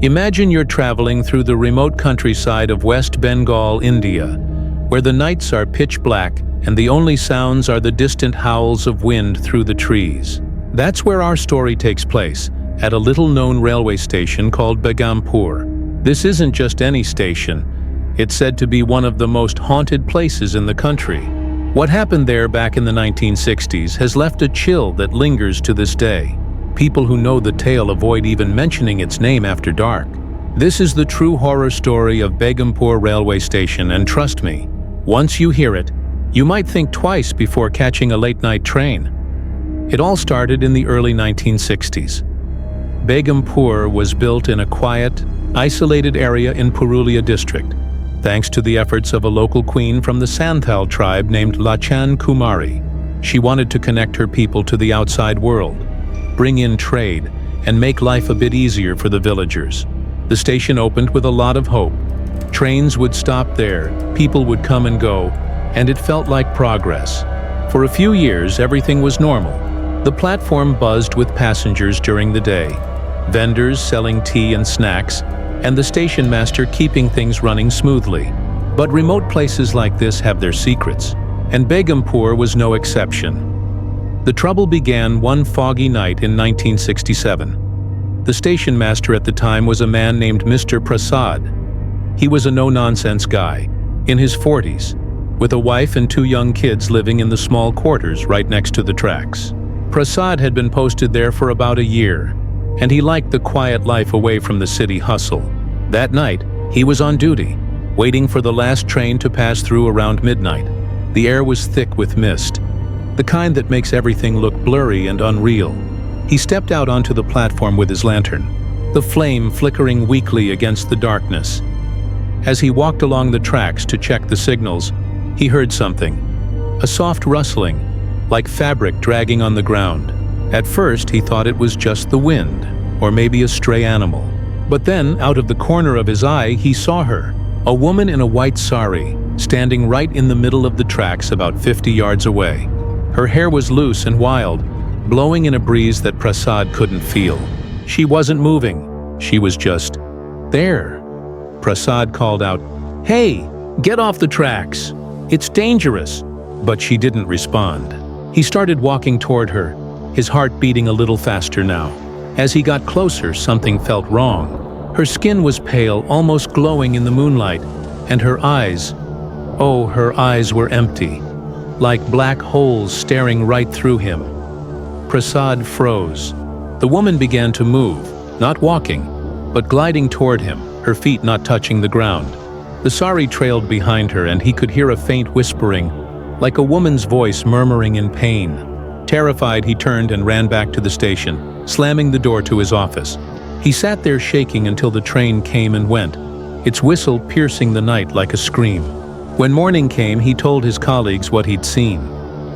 Imagine you're traveling through the remote countryside of West Bengal, India, where the nights are pitch black and the only sounds are the distant howls of wind through the trees. That's where our story takes place, at a little-known railway station called Begampur. This isn't just any station. It's said to be one of the most haunted places in the country. What happened there back in the 1960s has left a chill that lingers to this day. People who know the tale avoid even mentioning its name after dark. This is the true horror story of Begampur Railway Station, and trust me, once you hear it, you might think twice before catching a late-night train. It all started in the early 1960s. Begampur was built in a quiet, isolated area in Purulia district, thanks to the efforts of a local queen from the Santhal tribe named Lachan Kumari. She wanted to connect her people to the outside world, bring in trade, and make life a bit easier for the villagers. The station opened with a lot of hope. Trains would stop there, people would come and go, and it felt like progress. For a few years, everything was normal. The platform buzzed with passengers during the day, vendors selling tea and snacks, and the station master keeping things running smoothly. But remote places like this have their secrets, and Begampur was no exception. The trouble began one foggy night in 1967. The station master at the time was a man named Mr. Prasad. He was a no-nonsense guy, in his 40s, with a wife and 2 young kids living in the small quarters right next to the tracks. Prasad had been posted there for about a year, and he liked the quiet life away from the city hustle. That night, he was on duty, waiting for the last train to pass through around midnight. The air was thick with mist, the kind that makes everything look blurry and unreal. He stepped out onto the platform with his lantern, the flame flickering weakly against the darkness. As he walked along the tracks to check the signals, he heard something, a soft rustling, like fabric dragging on the ground. At first, he thought it was just the wind, or maybe a stray animal. But then, out of the corner of his eye, he saw her, a woman in a white sari, standing right in the middle of the tracks about 50 yards away. Her hair was loose and wild, blowing in a breeze that Prasad couldn't feel. She wasn't moving, she was just there. Prasad called out, "Hey, get off the tracks! It's dangerous!" But she didn't respond. He started walking toward her, his heart beating a little faster now. As he got closer, something felt wrong. Her skin was pale, almost glowing in the moonlight, and her eyes were empty, like black holes staring right through him. Prasad froze. The woman began to move, not walking, but gliding toward him, her feet not touching the ground. The sari trailed behind her, and he could hear a faint whispering, like a woman's voice murmuring in pain. Terrified, he turned and ran back to the station, slamming the door to his office. He sat there shaking until the train came and went, its whistle piercing the night like a scream. When morning came, he told his colleagues what he'd seen.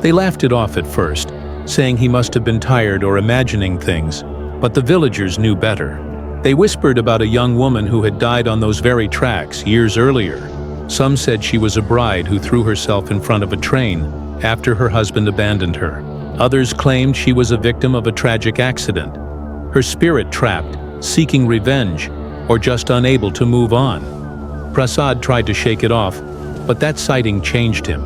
They laughed it off at first, saying he must have been tired or imagining things, but the villagers knew better. They whispered about a young woman who had died on those very tracks years earlier. Some said she was a bride who threw herself in front of a train after her husband abandoned her. Others claimed she was a victim of a tragic accident, her spirit trapped, seeking revenge, or just unable to move on. Prasad tried to shake it off, but that sighting changed him.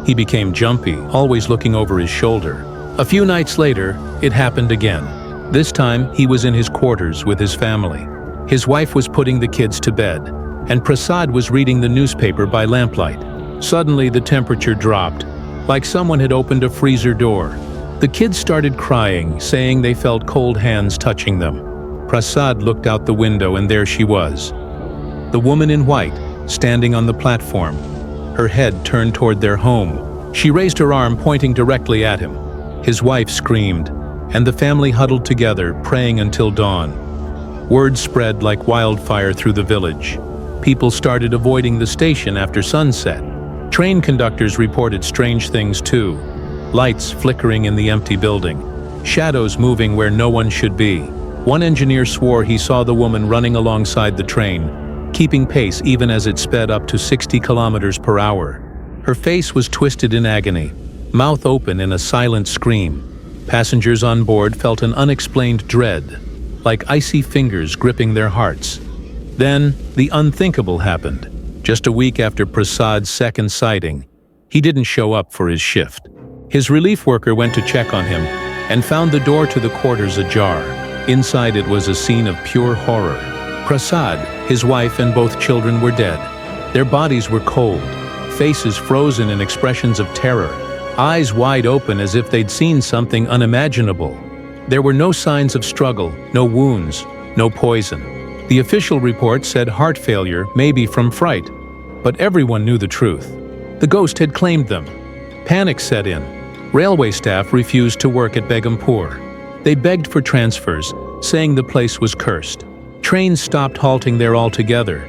He became jumpy, always looking over his shoulder. A few nights later, it happened again. This time, he was in his quarters with his family. His wife was putting the kids to bed, and Prasad was reading the newspaper by lamplight. Suddenly, the temperature dropped, like someone had opened a freezer door. The kids started crying, saying they felt cold hands touching them. Prasad looked out the window, and there she was, the woman in white, standing on the platform, her head turned toward their home. She raised her arm, pointing directly at him. His wife screamed, and the family huddled together, praying until dawn. Word spread like wildfire through the village. People started avoiding the station after sunset. Train conductors reported strange things too. Lights flickering in the empty building, shadows moving where no one should be. One engineer swore he saw the woman running alongside the train, keeping pace even as it sped up to 60 kilometers per hour. Her face was twisted in agony, mouth open in a silent scream. Passengers on board felt an unexplained dread, like icy fingers gripping their hearts. Then, the unthinkable happened. Just a week after Prasad's second sighting, he didn't show up for his shift. His relief worker went to check on him and found the door to the quarters ajar. Inside it was a scene of pure horror. Prasad, his wife, and both children were dead. Their bodies were cold, faces frozen in expressions of terror, eyes wide open as if they'd seen something unimaginable. There were no signs of struggle, no wounds, no poison. The official report said heart failure, maybe from fright, but everyone knew the truth. The ghost had claimed them. Panic set in. Railway staff refused to work at Begampur. They begged for transfers, saying the place was cursed. Trains stopped halting there altogether.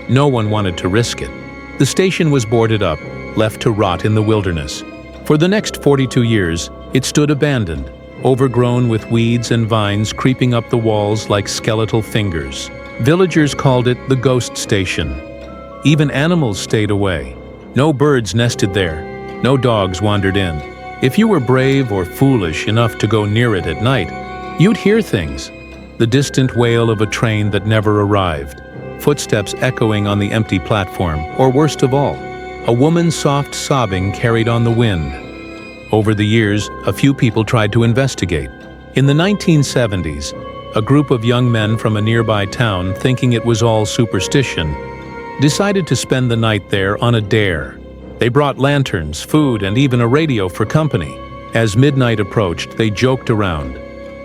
No one wanted to risk it. The station was boarded up, left to rot in the wilderness. For the next 42 years, it stood abandoned, overgrown with weeds and vines creeping up the walls like skeletal fingers. Villagers called it the ghost station. Even animals stayed away. No birds nested there. No dogs wandered in. If you were brave or foolish enough to go near it at night, you'd hear things. The distant wail of a train that never arrived, footsteps echoing on the empty platform, or worst of all, a woman's soft sobbing carried on the wind. Over the years, a few people tried to investigate. In the 1970s, a group of young men from a nearby town, thinking it was all superstition, decided to spend the night there on a dare. They brought lanterns, food, and even a radio for company. As midnight approached, they joked around.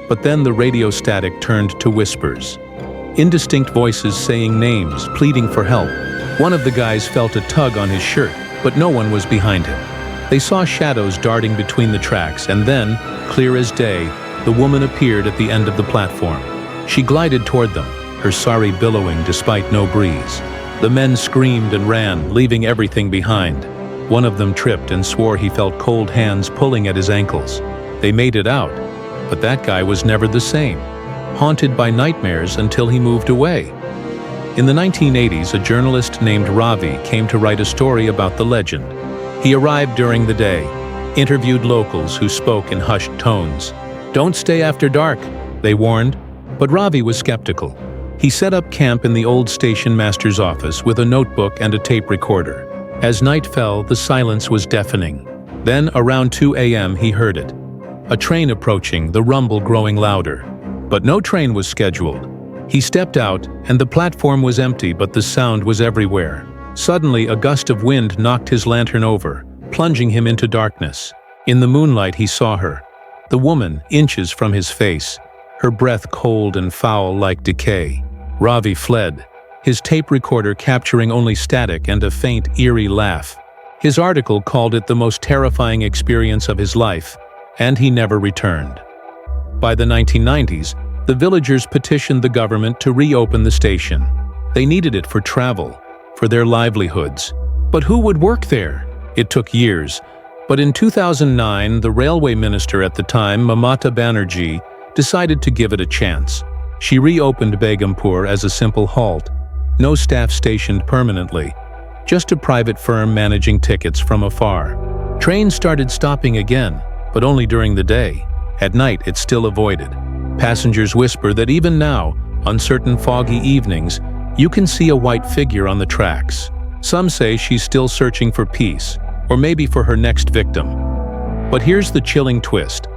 But then the radio static turned to whispers. Indistinct voices saying names, pleading for help. One of the guys felt a tug on his shirt, but no one was behind him. They saw shadows darting between the tracks, and then, clear as day, the woman appeared at the end of the platform. She glided toward them, her sari billowing despite no breeze. The men screamed and ran, leaving everything behind. One of them tripped and swore he felt cold hands pulling at his ankles. They made it out, but that guy was never the same, haunted by nightmares until he moved away. In the 1980s, a journalist named Ravi came to write a story about the legend. He arrived during the day, interviewed locals who spoke in hushed tones. "Don't stay after dark," they warned, but Ravi was skeptical. He set up camp in the old station master's office with a notebook and a tape recorder. As night fell, the silence was deafening. Then, around 2 a.m., he heard it. A train approaching, the rumble growing louder. But no train was scheduled. He stepped out, and the platform was empty, but the sound was everywhere. Suddenly, a gust of wind knocked his lantern over, plunging him into darkness. In the moonlight, he saw her. The woman, inches from his face, her breath cold and foul like decay. Ravi fled, his tape recorder capturing only static and a faint, eerie laugh. His article called it the most terrifying experience of his life, and he never returned. By the 1990s, the villagers petitioned the government to reopen the station. They needed it for travel, for their livelihoods. But who would work there? It took years. But in 2009, the railway minister at the time, Mamata Banerjee, decided to give it a chance. She reopened Begampur as a simple halt. No staff stationed permanently, just a private firm managing tickets from afar. Trains started stopping again, but only during the day. At night, it's still avoided. Passengers whisper that even now, on certain foggy evenings, you can see a white figure on the tracks. Some say she's still searching for peace, or maybe for her next victim. But here's the chilling twist.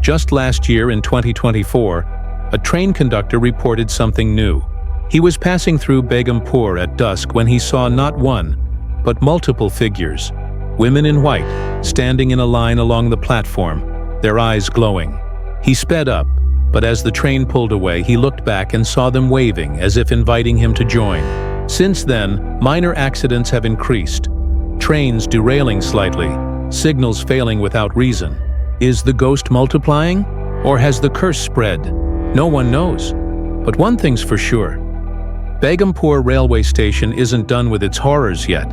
Just last year in 2024, a train conductor reported something new. He was passing through Begampur at dusk when he saw not one, but multiple figures. Women in white, standing in a line along the platform, their eyes glowing. He sped up, but as the train pulled away, he looked back and saw them waving as if inviting him to join. Since then, minor accidents have increased. Trains derailing slightly, signals failing without reason. Is the ghost multiplying? Or has the curse spread? No one knows. But one thing's for sure. Begampur Railway Station isn't done with its horrors yet.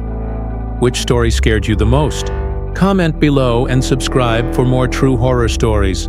Which story scared you the most? Comment below and subscribe for more true horror stories.